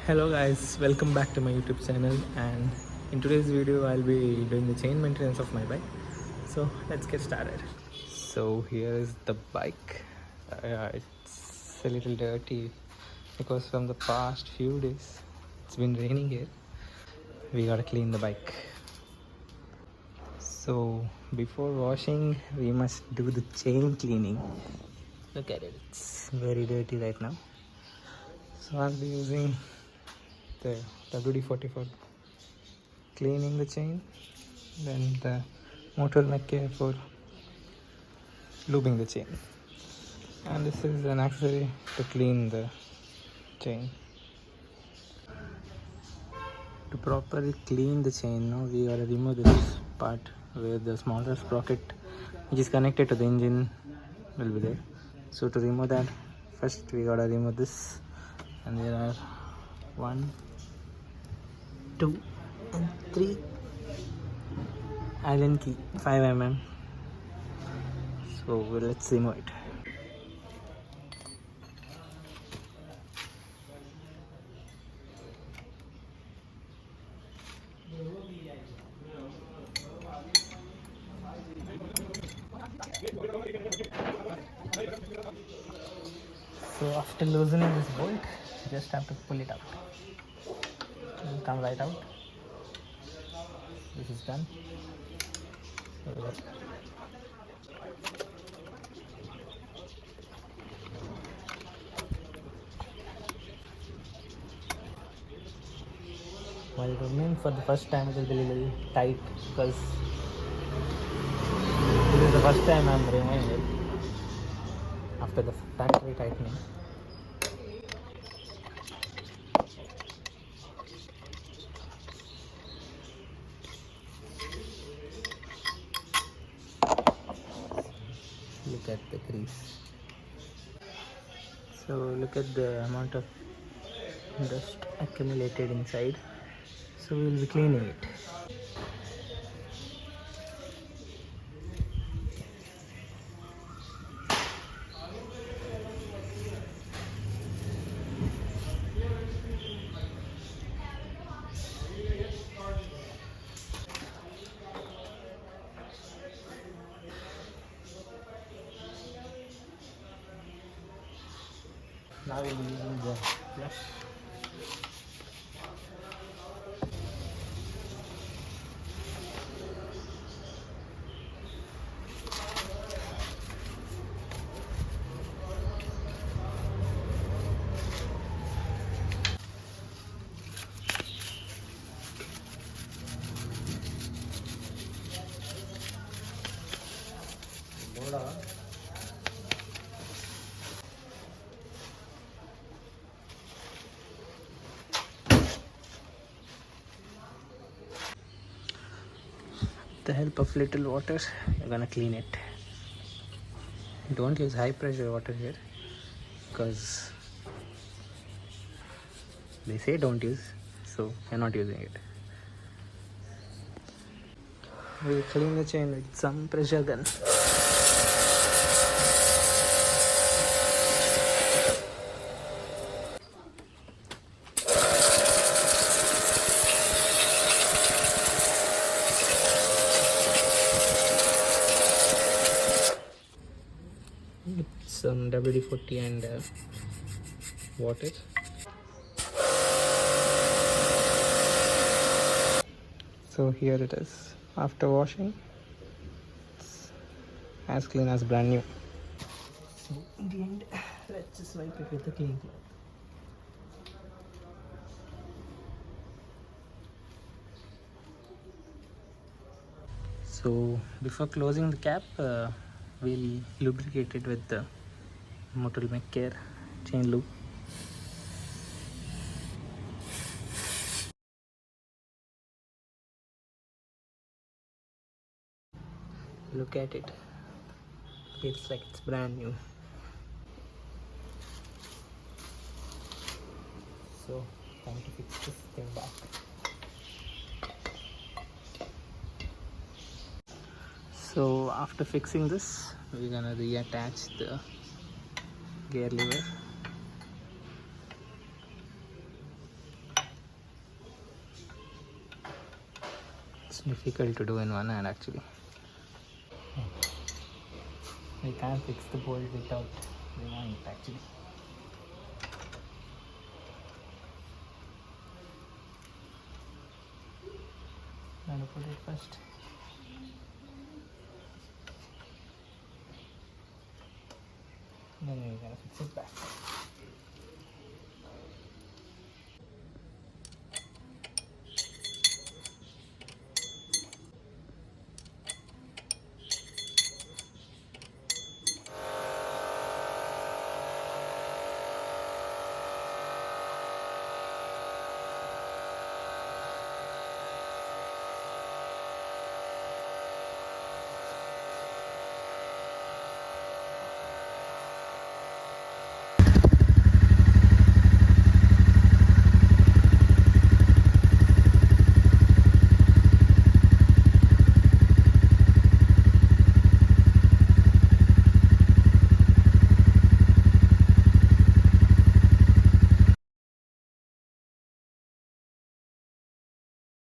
Hello guys, welcome back to my YouTube channel, and in today's video I'll be doing the chain maintenance of my bike. So let's get started. So here is the bike. It's a little dirty because from the past few days it's been raining here. We gotta clean the bike. So before washing we must do the chain cleaning. Look at it, it's very dirty right now. So I'll be using the WD-40 for cleaning the chain, then the motor mech for lubing the chain, and this is an accessory to clean the chain. To properly clean the chain, now we gotta remove this part where the smaller sprocket which is connected to the engine will be there. So to remove that, first we gotta remove this, and there are 1, 2 and 3 Allen key 5 mm. So let's remove it. So after loosening this bolt, you just have to pull it out. It will come right out. This is done. So while running for the first time, it will be a little tight because this is the first time I'm removing it after the factory tightening. Look at the grease. So look at the amount of dust accumulated inside. So we will be cleaning it. Now we'll be using the brush. With the help of little water, you're gonna clean it. Don't use high pressure water here because they say don't use, so you're not using it. We'll clean the chain with some pressure gun. With some WD-40 and water. So here it is. After washing, it's as clean as brand new. So in the end, let's just wipe it with the clean cloth. So before closing the cap, we'll lubricate it with the motor mech chain lube. Look at it. It's like it's brand new. So time to fix this thing back. So after fixing this, we're gonna reattach the gear lever. it's difficult to do in one hand actually. We can't fix the bolt without removing it actually. I'm gonna put it first. Then we're gonna fix it back.